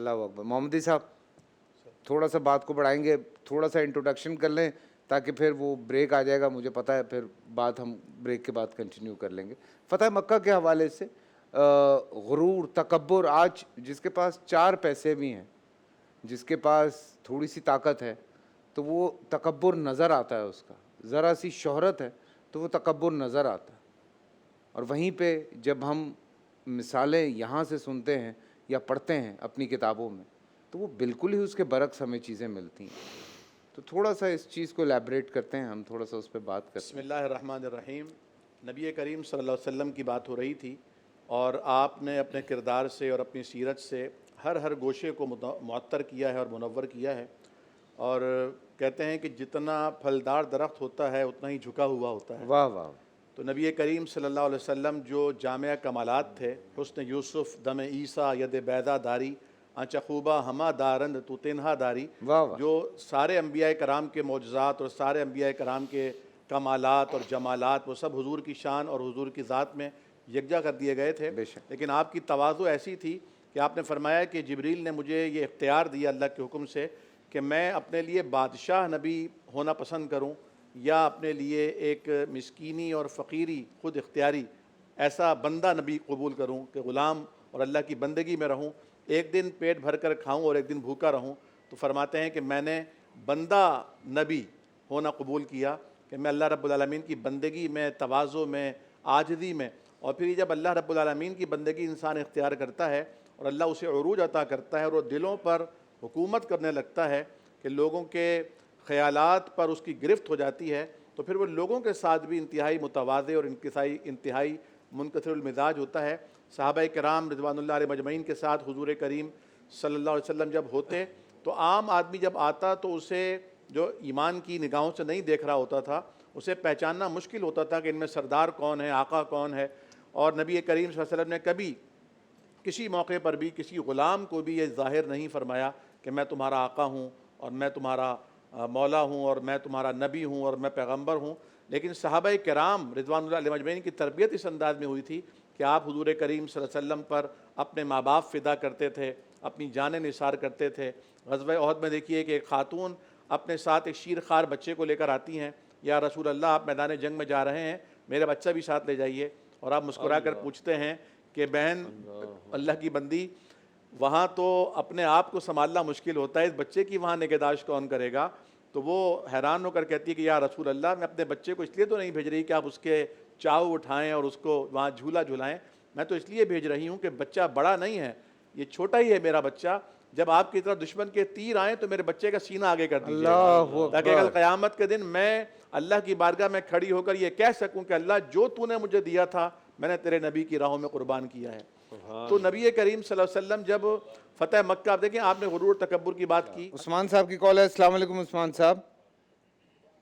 اللہ اکبر. محمدی صاحب تھوڑا سا بات کو بڑھائیں گے, تھوڑا سا انٹروڈکشن کر لیں تاکہ پھر وہ بریک آ جائے گا, مجھے پتہ ہے پھر بات ہم بریک کے بعد کنٹینیو کر لیں گے. فتح مکہ کے حوالے سے غرور, تکبر, آج جس کے پاس 4 پیسے بھی ہیں, جس کے پاس تھوڑی سی طاقت ہے تو وہ تکبر نظر آتا ہے, اس کا ذرا سی شہرت ہے تو وہ تکبر نظر آتا ہے. اور وہیں پہ جب ہم مثالیں یہاں سے سنتے ہیں یا پڑھتے ہیں اپنی کتابوں میں تو وہ بالکل ہی اس کے برعکس ہمیں چیزیں ملتی ہیں. تو تھوڑا سا اس چیز کو ایلیبریٹ کرتے ہیں, ہم تھوڑا سا اس پہ بات کرتے بسم ہیں. اللہ الرحمن الرحیم. نبی کریم صلی اللہ علیہ وسلم کی بات ہو رہی تھی اور آپ نے اپنے کردار سے اور اپنی سیرت سے ہر گوشے کو معطر کیا ہے اور منور کیا ہے. اور کہتے ہیں کہ جتنا پھلدار درخت ہوتا ہے اتنا ہی جھکا ہوا ہوتا ہے. واہ واہ. تو نبی کریم صلی اللہ علیہ وسلم جو جامع کمالات تھے, حسن یوسف دم عیسیٰ ید بیضا داری آنچہ خوبہ ہما دارند تو تنہا داری, واہ واہ. جو سارے انبیاء کرام کے معجزات اور سارے انبیاء کرام کے کمالات اور جمالات وہ سب حضور کی شان اور حضور کی ذات میں یکجا کر دیے گئے تھے. بے شک. لیکن آپ کی تواضع ایسی تھی کہ آپ نے فرمایا کہ جبریل نے مجھے یہ اختیار دیا اللہ کے حکم سے کہ میں اپنے لیے بادشاہ نبی ہونا پسند کروں یا اپنے لیے ایک مسکینی اور فقیری خود اختیاری ایسا بندہ نبی قبول کروں کہ غلام اور اللہ کی بندگی میں رہوں, ایک دن پیٹ بھر کر کھاؤں اور ایک دن بھوکا رہوں. تو فرماتے ہیں کہ میں نے بندہ نبی ہونا قبول کیا کہ میں اللہ رب العالمین کی بندگی میں, تواضع میں, عاجزی میں, اور پھر جب اللہ رب العالمین کی بندگی انسان اختیار کرتا ہے اور اللہ اسے عروج عطا کرتا ہے اور وہ دلوں پر حکومت کرنے لگتا ہے کہ لوگوں کے خیالات پر اس کی گرفت ہو جاتی ہے, تو پھر وہ لوگوں کے ساتھ بھی انتہائی متواضع اور انتہائی منکسر المزاج ہوتا ہے. صحابہ کرام رضوان اللہ علیہ مجمعین کے ساتھ حضور کریم صلی اللہ علیہ وسلم جب ہوتے تو عام آدمی جب آتا تو اسے جو ایمان کی نگاہوں سے نہیں دیکھ رہا ہوتا تھا اسے پہچاننا مشکل ہوتا تھا کہ ان میں سردار کون ہے, آقا کون ہے. اور نبی کریم صلی اللہ علیہ وسلم نے کبھی کسی موقع پر بھی کسی غلام کو بھی یہ ظاہر نہیں فرمایا کہ میں تمہارا آقا ہوں اور میں تمہارا مولا ہوں اور میں تمہارا نبی ہوں اور میں پیغمبر ہوں. لیکن صحابہ کرام رضوان اللہ علیہ مجمعین کی تربیت اس انداز میں ہوئی تھی کہ آپ حضور کریم صلی اللہ علیہ وسلم پر اپنے ماں باپ فدا کرتے تھے, اپنی جانیں نثار کرتے تھے. غزوہ احد میں دیکھیے کہ ایک خاتون اپنے ساتھ ایک شیر خوار بچے کو لے کر آتی ہیں, یا رسول اللہ آپ میدان جنگ میں جا رہے ہیں, میرا بچہ بھی ساتھ لے جائیے. اور آپ مسکرا کر پوچھتے ہیں کہ بہن اللہ کی بندی, وہاں تو اپنے آپ کو سنبھالنا مشکل ہوتا ہے, اس بچے کی وہاں نگہداشت کون کرے گا؟ تو وہ حیران ہو کر کہتی ہے کہ یا رسول اللہ میں اپنے بچے کو اس لیے تو نہیں بھیج رہی کہ آپ اس کے چاؤ اٹھائیں اور اس کو وہاں جھولا جھلائیں, میں تو اس لیے بھیج رہی ہوں کہ بچہ بڑا نہیں ہے, یہ چھوٹا ہی ہے میرا بچہ, جب آپ کی طرف دشمن کے تیر آئیں تو میرے بچے کا سینہ آگے کر دیجیے تاکہ کل قیامت کے دن میں اللہ کی بارگاہ میں کھڑی ہو کر یہ کہہ سکوں کہ اللہ جو تو نے مجھے دیا تھا میں نے تیرے نبی کی راہوں میں قربان کیا ہے. تو نبی کریم صلی اللہ علیہ وسلم جب فتح مکہ, آپ دیکھیں آپ نے غرور تکبر کی بات کی. عثمان صاحب کی کال ہے. السلام علیکم عثمان صاحب.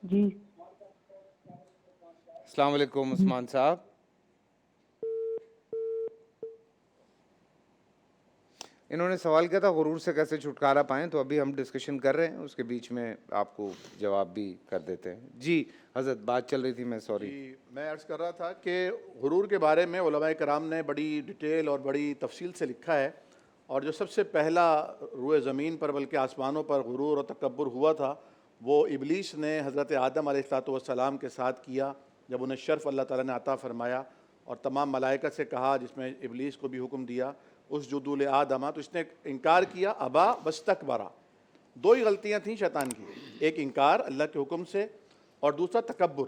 جی السلام علیکم عثمان صاحب. انہوں نے سوال کیا تھا غرور سے کیسے چھٹکارا پائیں, تو ابھی ہم ڈسکشن کر رہے ہیں, اس کے بیچ میں آپ کو جواب بھی کر دیتے ہیں. جی حضرت بات چل رہی تھی, میں سوری. جی میں عرض کر رہا تھا کہ غرور کے بارے میں علماء کرام نے بڑی ڈیٹیل اور بڑی تفصیل سے لکھا ہے, اور جو سب سے پہلا روئے زمین پر بلکہ آسمانوں پر غرور اور تکبر ہوا تھا وہ ابلیس نے حضرت آدم علیہ السلام کے ساتھ کیا, جب انہیں شرف اللہ تعالیٰ نے عطا فرمایا اور تمام ملائکہ سے کہا, جس میں ابلیس کو بھی حکم دیا اسجدوا لآدم, تو اس نے انکار کیا, ابا واستکبر. 2 ہی غلطیاں تھیں شیطان کی, ایک انکار اللہ کے حکم سے اور دوسرا تکبر.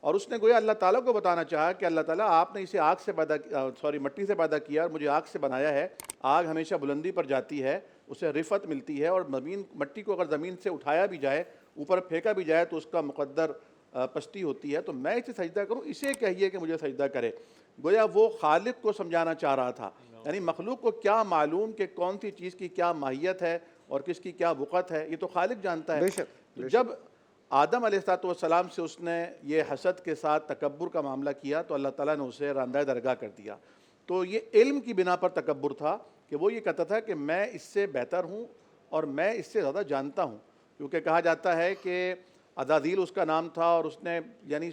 اور اس نے گویا اللہ تعالیٰ کو بتانا چاہا کہ اللہ تعالیٰ آپ نے اسے آگ سے مٹی سے پیدا کیا اور مجھے آگ سے بنایا ہے. آگ ہمیشہ بلندی پر جاتی ہے, اسے رفعت ملتی ہے, اور مٹی کو اگر زمین سے اٹھایا بھی جائے, اوپر پھینکا بھی جائے تو اس کا مقدر پستی ہوتی ہے. تو میں اسے سجدہ کروں, اسے کہیے کہ مجھے سجدہ کرے. گویا وہ خالق کو سمجھانا چاہ رہا تھا, یعنی مخلوق کو کیا معلوم کہ کون سی چیز کی کیا ماہیت ہے اور کس کی کیا وقت ہے, یہ تو خالق جانتا ہے. بے شک. تو جب آدم علیہ السلام سے اس نے یہ حسد کے ساتھ تکبر کا معاملہ کیا تو اللہ تعالیٰ نے اسے راندہ درگاہ کر دیا. تو یہ علم کی بنا پر تکبر تھا کہ وہ یہ کہتا تھا کہ میں اس سے بہتر ہوں اور میں اس سے زیادہ جانتا ہوں, کیونکہ کہا جاتا ہے کہ عزازیل اس کا نام تھا اور اس نے یعنی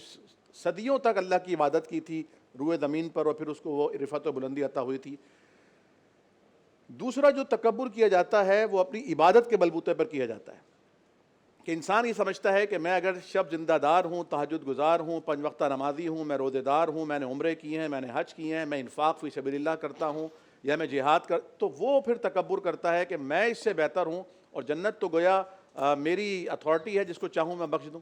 صدیوں تک اللہ کی عبادت کی تھی روئے زمین پر, اور پھر اس کو وہ رفعت و بلندی عطا ہوئی تھی. دوسرا جو تکبر کیا جاتا ہے وہ اپنی عبادت کے بلبوتے پر کیا جاتا ہے کہ انسان یہ سمجھتا ہے کہ میں اگر شب زندہ دار ہوں، تہجد گزار ہوں، 5 وقتہ نمازی ہوں، میں روزے دار ہوں، میں نے عمرے کیے ہیں، میں نے حج کیے ہیں، میں انفاق فی سبیل اللہ کرتا ہوں یا میں جہاد تو وہ پھر تکبر کرتا ہے کہ میں اس سے بہتر ہوں اور جنت تو گویا میری اتھارٹی ہے، جس کو چاہوں میں بخش دوں۔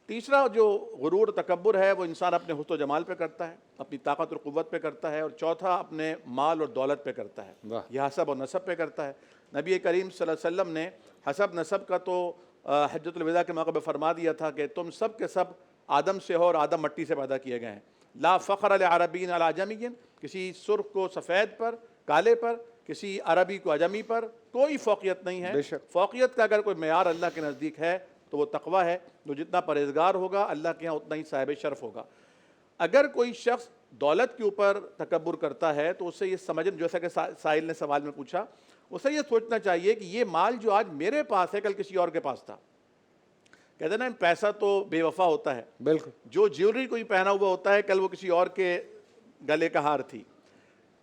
تیسرا جو غرور تکبر ہے وہ انسان اپنے حسن و جمال پہ کرتا ہے، اپنی طاقت اور قوت پہ کرتا ہے، اور چوتھا اپنے مال اور دولت پہ کرتا ہے، یہ حسب اور نسب پہ کرتا ہے۔ نبی کریم صلی اللہ علیہ وسلم نے حسب نسب کا تو حجۃ الوداع کے موقع پہ فرما دیا تھا کہ تم سب کے سب آدم سے ہو اور آدم مٹی سے پیدا کیے گئے ہیں۔ لا فخر لعربی علی عجمی، کسی سرخ کو سفید پر، کالے پر، کسی عربی کو عجمی پر کوئی فوقیت نہیں ہے۔ فوقیت کا اگر کوئی معیار اللہ کے نزدیک ہے تو وہ تقوی ہے، جو جتنا پرہیزگار ہوگا اللہ کے ہاں اتنا ہی صاحب شرف ہوگا۔ اگر کوئی شخص دولت کے اوپر تکبر کرتا ہے تو اسے یہ سمجھنا، جیسا کہ سائل نے سوال میں پوچھا، اسے یہ سوچنا چاہیے کہ یہ مال جو آج میرے پاس ہے کل کسی اور کے پاس تھا۔ کہتے ہیں نا پیسہ تو بے وفا ہوتا ہے، بالکل، جو جیولری کوئی پہنا ہوا ہوتا ہے کل وہ کسی اور کے گلے کا ہار تھی۔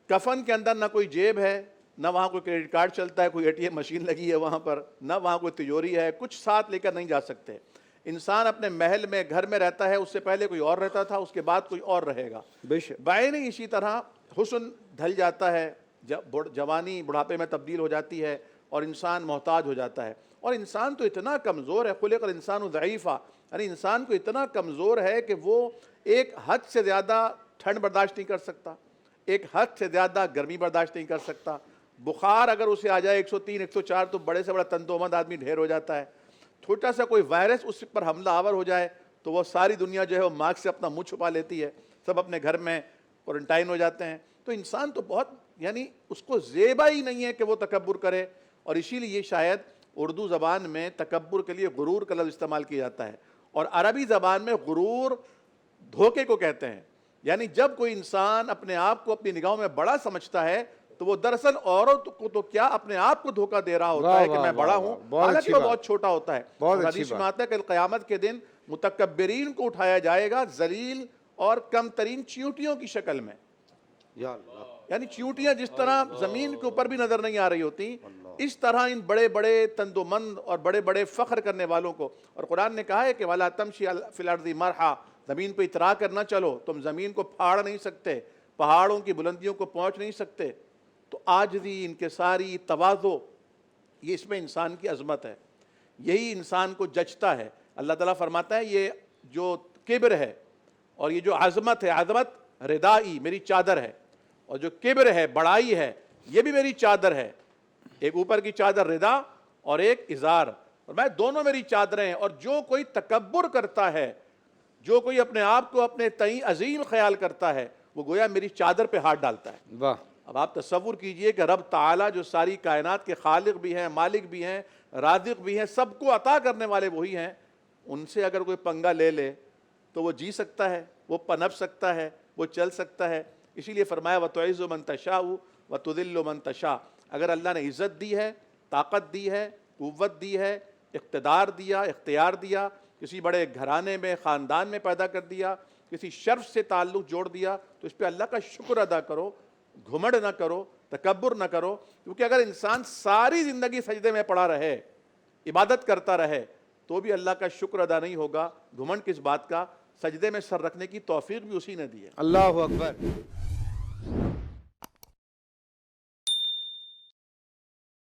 کفن کے اندر نہ کوئی جیب ہے، نہ وہاں کوئی کریڈٹ کارڈ چلتا ہے، کوئی ATM مشین لگی ہے وہاں پر، نہ وہاں کوئی تجوری ہے، کچھ ساتھ لے کر نہیں جا سکتے۔ انسان اپنے محل میں گھر میں رہتا ہے، اس سے پہلے کوئی اور رہتا تھا، اس کے بعد کوئی اور رہے گا۔ بے شک، بعین اسی طرح حسن ڈھل جاتا ہے، جوانی بڑھاپے میں تبدیل ہو جاتی ہے اور انسان محتاج ہو جاتا ہے۔ اور انسان تو اتنا کمزور ہے، خلق الانسان ضعیفا، یعنی انسان کو اتنا کمزور ہے کہ وہ ایک حد سے زیادہ ٹھنڈ برداشت نہیں کر سکتا، ایک حد سے زیادہ گرمی برداشت نہیں کر سکتا۔ بخار اگر اسے آ جائے 103 104 تو بڑے سے بڑا تندومند آدمی ڈھیر ہو جاتا ہے۔ چھوٹا سا کوئی وائرس اس پر حملہ آور ہو جائے تو وہ ساری دنیا جو ہے وہ ماسک سے اپنا منہ چھپا لیتی ہے، سب اپنے گھر میں کوارنٹائن ہو جاتے ہیں۔ تو انسان تو بہت، یعنی اس کو زیبا ہی نہیں ہے کہ وہ تکبر کرے، اور اسی لیے شاید اردو زبان میں تکبر کے لیے غرور کا لفظ استعمال کیا جاتا ہے، اور عربی زبان میں غرور دھوکے کو کہتے ہیں۔ یعنی جب کوئی انسان اپنے آپ کو اپنی نگاہوں میں بڑا سمجھتا ہے تو وہ دراصل اوروں کو تو کیا اپنے آپ کو دھوکہ دے رہا ہوتا ہے کہ میں بڑا ہوں، حالانکہ وہ بہت چھوٹا ہوتا ہے۔ حدیث میں آتا ہے کہ قیامت کے دن متکبرین کو اٹھایا جائے گا ذلیل اور کم ترین چیونٹیوں کی شکل میں، یعنی چیونٹیاں جس طرح زمین کے اوپر بھی نظر نہیں آ رہی ہوتی، اس طرح ان بڑے بڑے تندومند اور بڑے بڑے فخر کرنے والوں کو۔ اور قرآن نے کہا ہے کہ وَلَا تَمْشِي فِي الْأَرْضِ مَرْحًا، زمین پہ اترا کر نہ چلو، تم زمین کو پھاڑ نہیں سکتے، پہاڑوں کی بلندیوں کو پہنچ نہیں سکتے۔ تو عاجزی، انکساری، تواضع، یہ اس میں انسان کی عظمت ہے، یہی انسان کو جچتا ہے۔ اللہ تعالیٰ فرماتا ہے یہ جو کبر ہے اور یہ جو عظمت ہے، عظمت ردائی میری چادر ہے، اور جو کبر ہے، بڑائی ہے، یہ بھی میری چادر ہے۔ ایک اوپر کی چادر ردا اور ایک ازار، اور میں دونوں میری چادریں ہیں۔ اور جو کوئی تکبر کرتا ہے، جو کوئی اپنے آپ کو اپنے تئیں عظیم خیال کرتا ہے، وہ گویا میری چادر پہ ہاتھ ڈالتا ہے۔ واہ، اب آپ تصور کیجئے کہ رب تعالیٰ جو ساری کائنات کے خالق بھی ہیں، مالک بھی ہیں، رازق بھی ہیں، سب کو عطا کرنے والے وہی ہیں، ان سے اگر کوئی پنگا لے لے تو وہ جی سکتا ہے، وہ پنپ سکتا ہے، وہ چل سکتا ہے۔ اسی لیے فرمایا وَتُعِزُّ مَن تَشَاءُ وَتُذِلُّ مَن تَشَاءُ، اگر اللہ نے عزت دی ہے، طاقت دی ہے، قوت دی ہے، اقتدار دیا، اختیار دیا، کسی بڑے گھرانے میں، خاندان میں پیدا کر دیا، کسی شرف سے تعلق جوڑ دیا، تو اس پہ اللہ کا شکر ادا کرو، گھمنڈ نہ کرو، تکبر نہ کرو۔ کیونکہ اگر انسان ساری زندگی سجدے میں پڑا رہے، عبادت کرتا رہے، تو بھی اللہ کا شکر ادا نہیں ہوگا۔ گھمنڈ کس بات کا؟ سجدے میں سر رکھنے کی توفیق بھی اسی نے دی ہے۔ اللہ اکبر۔